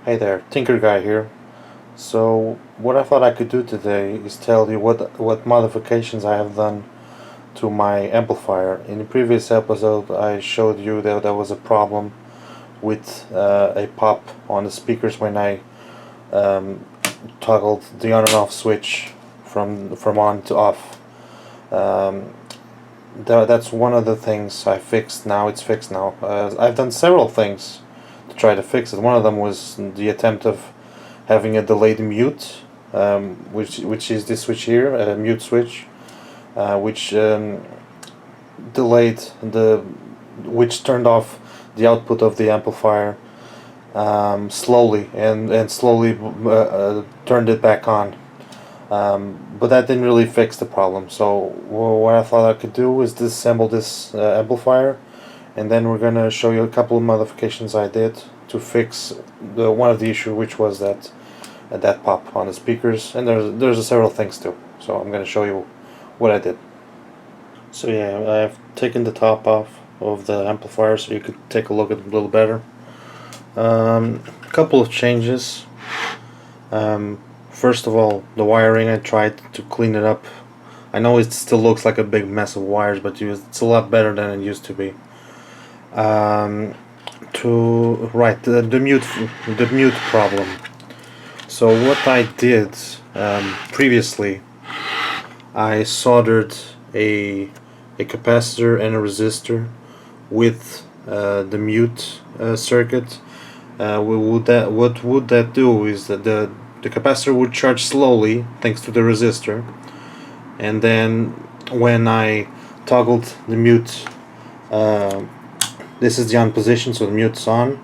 Hey there, Tinkerguy here. So, what I thought I could do today is tell you what modifications I have done to my amplifier. In the previous episode, I showed you that there was a problem with a pop on the speakers when I um, toggled the on and off switch from on to off. Um, that's one of the things I fixed. Now it's fixed now. I've done several things to try to fix it. One of them was the attempt of having a delayed mute, which is this switch here, a mute switch, which delayed which turned off the output of the amplifier slowly and slowly turned it back on. But that didn't really fix the problem. So what I thought I could do is disassemble this amplifier, and then we're gonna show you a couple of modifications I did to fix one of the issue, which was that pop on the speakers, and there's several things too. So I'm gonna show you what I did. So yeah, I've taken the top off of the amplifier so you could take a look at it a little better. A couple of changes. First of all, the wiring, I tried to clean it up. I know it still looks like a big mess of wires, but it's a lot better than it used to be. The mute problem. So what I did previously, I soldered a capacitor and a resistor with the mute circuit. What would that do is that the capacitor would charge slowly thanks to the resistor, and then when I toggled the mute, this is the on position, so the mute's on,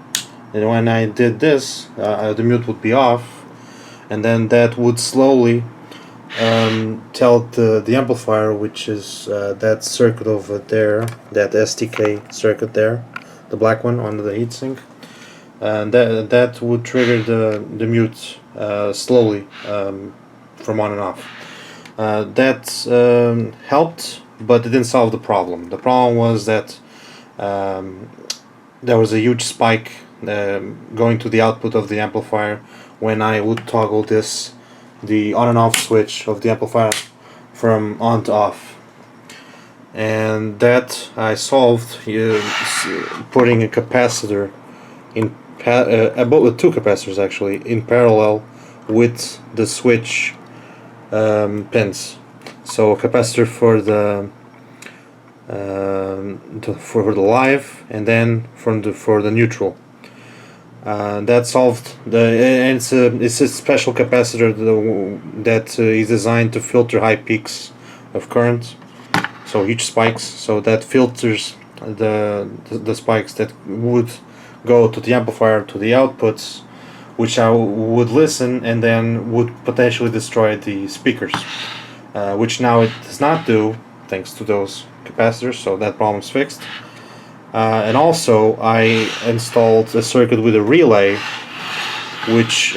and when I did this, the mute would be off, and then that would slowly tell the amplifier, which is that circuit over there, that STK circuit there, the black one on the heatsink, and that would trigger the mute slowly from on and off. That helped, but it didn't solve the problem. The problem was that there was a huge spike going to the output of the amplifier when I would toggle the on and off switch of the amplifier from on to off. And that I solved putting a capacitor in with two capacitors actually in parallel with the switch pins. So a capacitor for the live, and then for the neutral. That solved and it's a special capacitor that is designed to filter high peaks of current, so huge spikes. So that filters the spikes that would go to the amplifier, to the outputs, which I would listen and then would potentially destroy the speakers, which now it does not do thanks to those capacitors. So that problem's fixed. And also I installed a circuit with a relay, which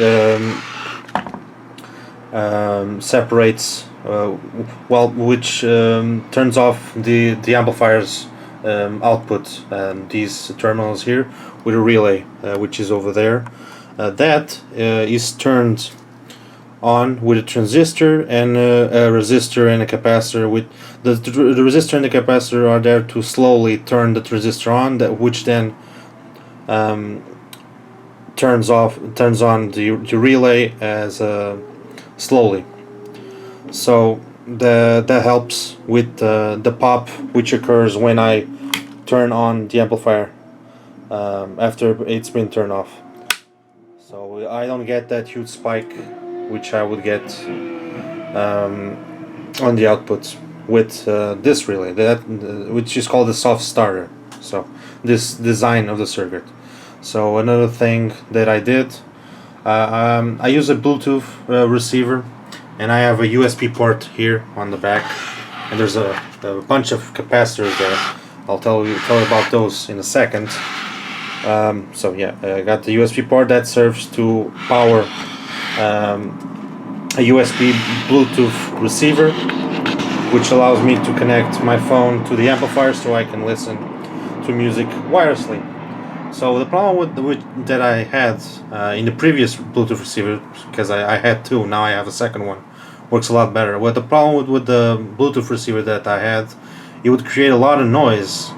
separates, which turns off the amplifier's output, these terminals here, with a relay, which is over there. That is turned on with a transistor and a resistor and a capacitor. With the resistor and the capacitor are there to slowly turn the transistor on, which then turns on the relay as slowly. So that helps with the pop which occurs when I turn on the amplifier after it's been turned off. So I don't get that huge spike which I would get on the outputs with this relay, which is called a soft starter. So this design of the circuit. So another thing that I did, I use a Bluetooth receiver, and I have a USB port here on the back, and there's a bunch of capacitors there. I'll tell you about those in a second. So yeah, I got the USB port that serves to power a USB Bluetooth receiver, which allows me to connect my phone to the amplifier so I can listen to music wirelessly. So the problem that I had in the previous Bluetooth receiver, because I had two, now I have a second one, works a lot better. What the problem with the Bluetooth receiver that I had, it would create a lot of noise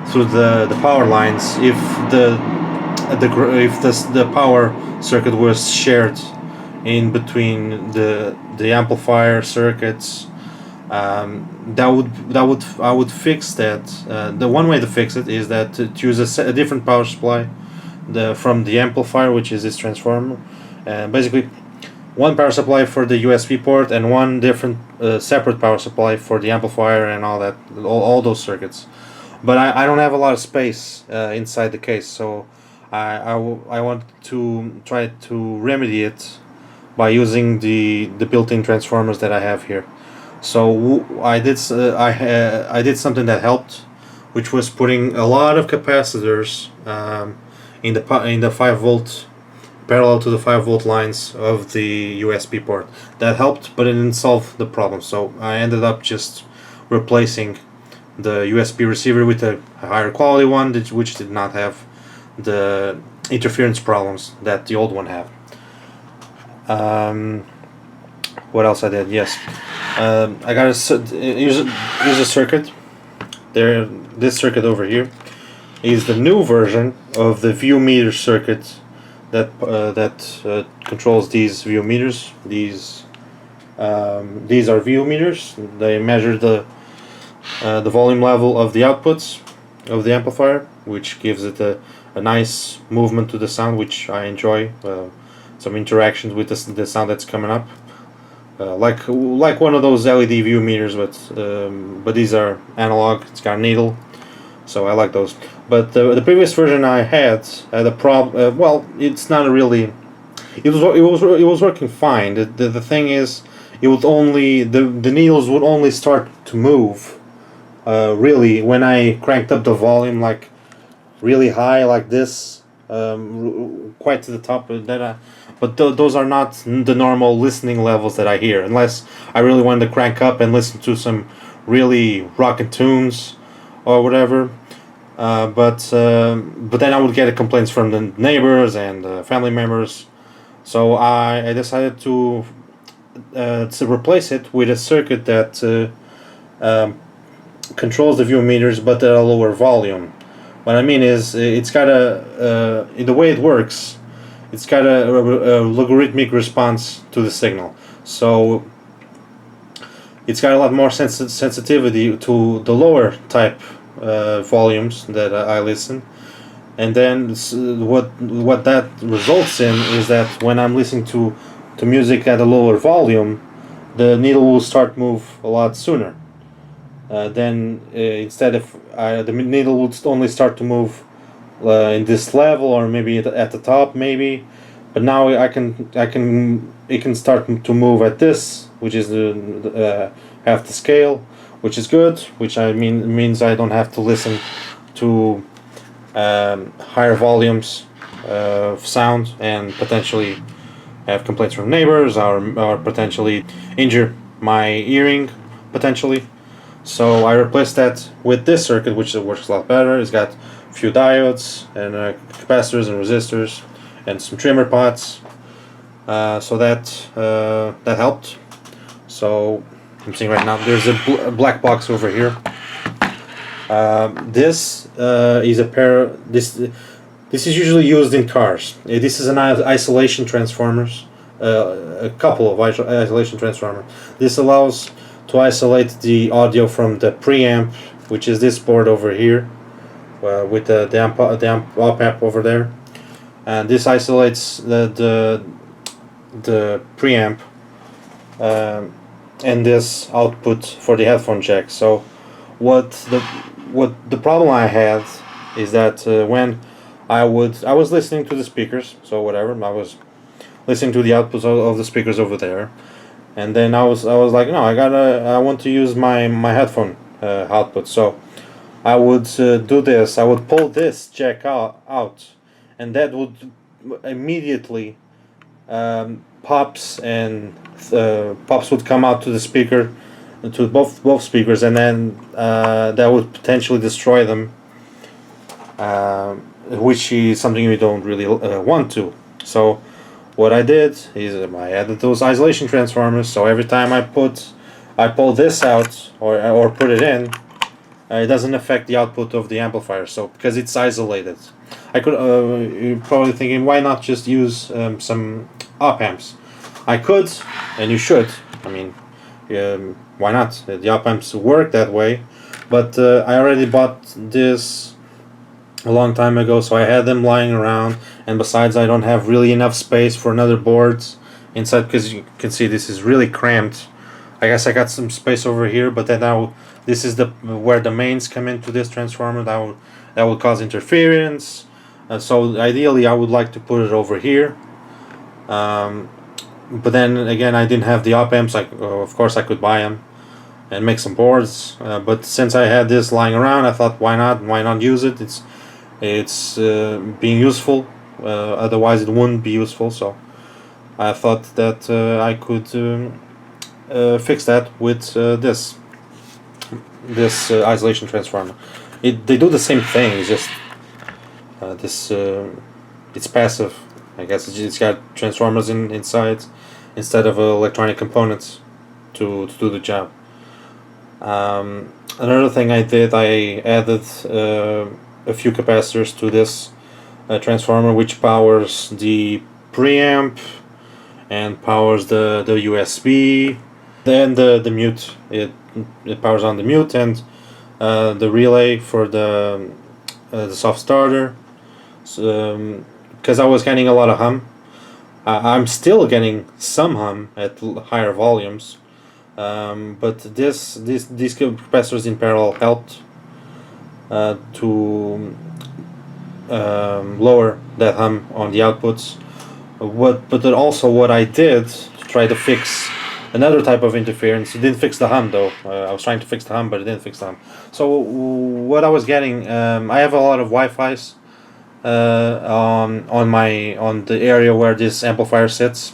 through the power lines if the power circuit was shared in between the amplifier circuits. I would fix that. The one way to fix it is that to use a different power supply from the amplifier, which is this transformer. Basically, one power supply for the USB port and one different separate power supply for the amplifier and all that, all those circuits. But I don't have a lot of space inside the case, so I want to try to remedy it by using the built-in transformers that I have here. So I did something that helped, which was putting a lot of capacitors in the 5-volt, parallel to the 5-volt lines of the USB port. That helped, but it didn't solve the problem. So I ended up just replacing the USB receiver with a higher quality one, which did not have the interference problems that the old one had. What else I did? Yes, I got here's a circuit. This circuit over here is the new version of the view meter circuit that controls these view meters. These are view meters. They measure the volume level of the outputs of the amplifier, which gives it a nice movement to the sound, which I enjoy. Some interactions with the sound that's coming up, like one of those LED view meters, but these are analog. It's got a needle, so I like those. But the previous version I had a problem. Well, it's not really. It was working fine. The thing is, it would only the needles would only start to move. Really, when I cranked up the volume like really high, like this, quite to the top. But those are not the normal listening levels that I hear, unless I really wanted to crank up and listen to some really rockin' tunes or whatever. But then I would get complaints from the neighbors and family members. So I decided to replace it with a circuit that controls the view meters, but at a lower volume. What I mean is, it's got in the way it works, it's got a logarithmic response to the signal. So it's got a lot more sensitivity to the lower type volumes that I listen. And then what that results in is that when I'm listening to music at a lower volume, the needle will start move a lot sooner. Then instead of the needle would only start to move in this level, or maybe at the top, maybe. But now it can start to move at this, which is half the scale, which is good. Which means I don't have to listen to higher volumes of sound and potentially have complaints from neighbors or potentially injure my hearing potentially. So I replaced that with this circuit, which works a lot better. It's got a few diodes and capacitors and resistors and some trimmer pots. So that helped. So I'm seeing right now there's a black box over here. This is a pair. This is usually used in cars. This is an isolation transformers. A couple of isolation transformers. This allows to isolate the audio from the preamp, which is this board over here, with the op amp over there, and this isolates the preamp and this output for the headphone jack. So what the problem I had is that when I was listening to the speakers, so whatever, I was listening to the outputs of the speakers over there. And then I was like, no, I want to use my headphone output. So I would do this. I would pull this jack out, and that would immediately pops would come out to the speaker, to both speakers, and then that would potentially destroy them. which is something we don't really want to. So what I did is I added those isolation transformers. So every time I pull this out or put it in, it doesn't affect the output of the amplifier. So because it's isolated, I could you're probably thinking, why not just use some op amps? I could, and you should. I mean, why not? The op amps work that way, but I already bought this a long time ago, so I had them lying around. And besides, I don't have really enough space for another boards inside, because you can see this is really cramped. I guess I got some space over here, but then now this is the where the mains come into this transformer. That will cause interference. So ideally, I would like to put it over here. But then again, I didn't have the op amps. Of course, I could buy them and make some boards. But since I had this lying around, I thought, why not? Why not use it? It's being useful. Otherwise, it wouldn't be useful. So I thought that I could fix that with this isolation transformer. They do the same thing. It's just it's passive. I guess it's got transformers inside instead of electronic components to do the job. Another thing I did, I added a few capacitors to this transformer, which powers the preamp and powers the USB. Then the mute, it powers on the mute, and the relay for the soft starter. So, because I was getting a lot of hum. I'm still getting some hum at higher volumes, but these capacitors in parallel helped to lower that hum on the outputs. But also what I did to try to fix another type of interference. It didn't fix the hum though. I was trying to fix the hum, but it didn't fix the hum. So what I was getting, I have a lot of Wi-Fi's on the area where this amplifier sits.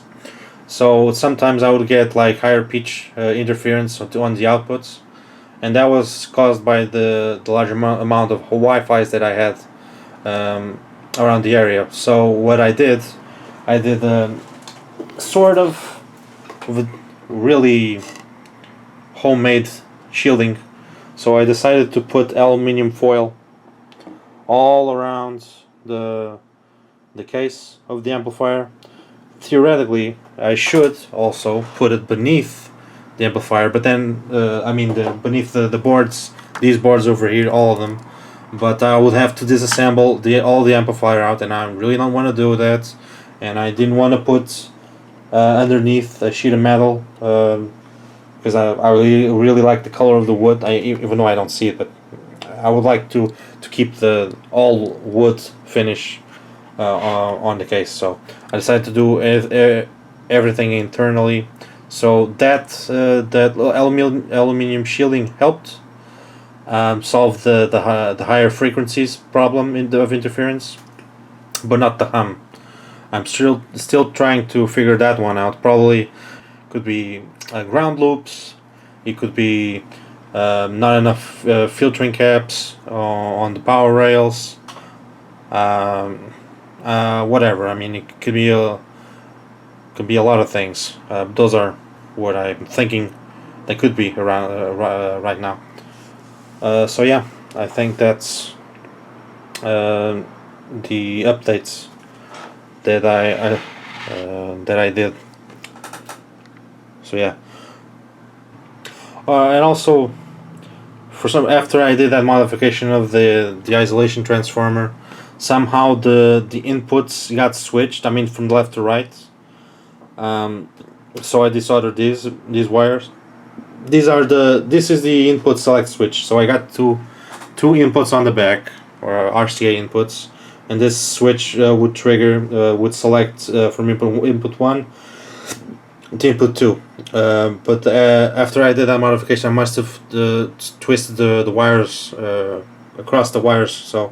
So sometimes I would get like higher pitch interference on the outputs, and that was caused by the large amount of Wi-Fi's that I had around the area. So what I did sort of really homemade shielding. So I decided to put aluminium foil all around the case of the amplifier. Theoretically, I should also put it beneath the amplifier, but then beneath the boards, these boards over here, all of them. But I would have to disassemble all the amplifier out, and I really don't want to do that. And I didn't want to put underneath a sheet of metal, because I really like the color of the wood. Even though I don't see it, but I would like to keep the all wood finish on the case. So I decided to do everything internally. So that aluminium shielding helped solve the higher frequencies problem of interference, but not the hum. I'm still trying to figure that one out. Probably could be ground loops. It could be not enough filtering caps on the power rails. Whatever. I mean, it could be a lot of things. Those are what I'm thinking that could be around right now. So yeah, I think that's the updates that I did. So yeah, and also after I did that modification of the isolation transformer, somehow the inputs got switched. I mean, from left to right. So I desoldered these wires. This is the input select switch. So I got two inputs on the back, or RCA inputs, and this switch would select from input 1 to input 2. But after I did that modification, I must have twisted the wires across the wires. So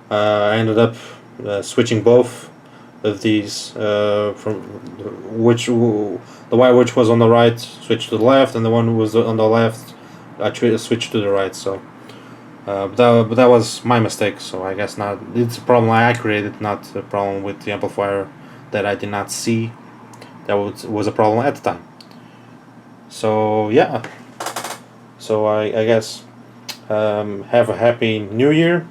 I ended up switching both of these from the wire which was on the right switched to the left, and the one who was on the left I switched to the right. So but that was my mistake, so I guess not. It's a problem I created, not a problem with the amplifier that I did not see. That was a problem at the time. So yeah, so I guess have a happy New Year,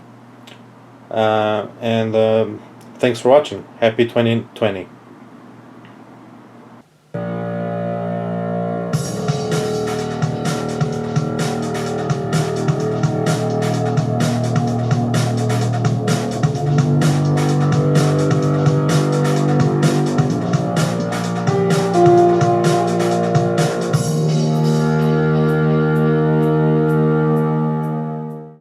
and thanks for watching. Happy 2020.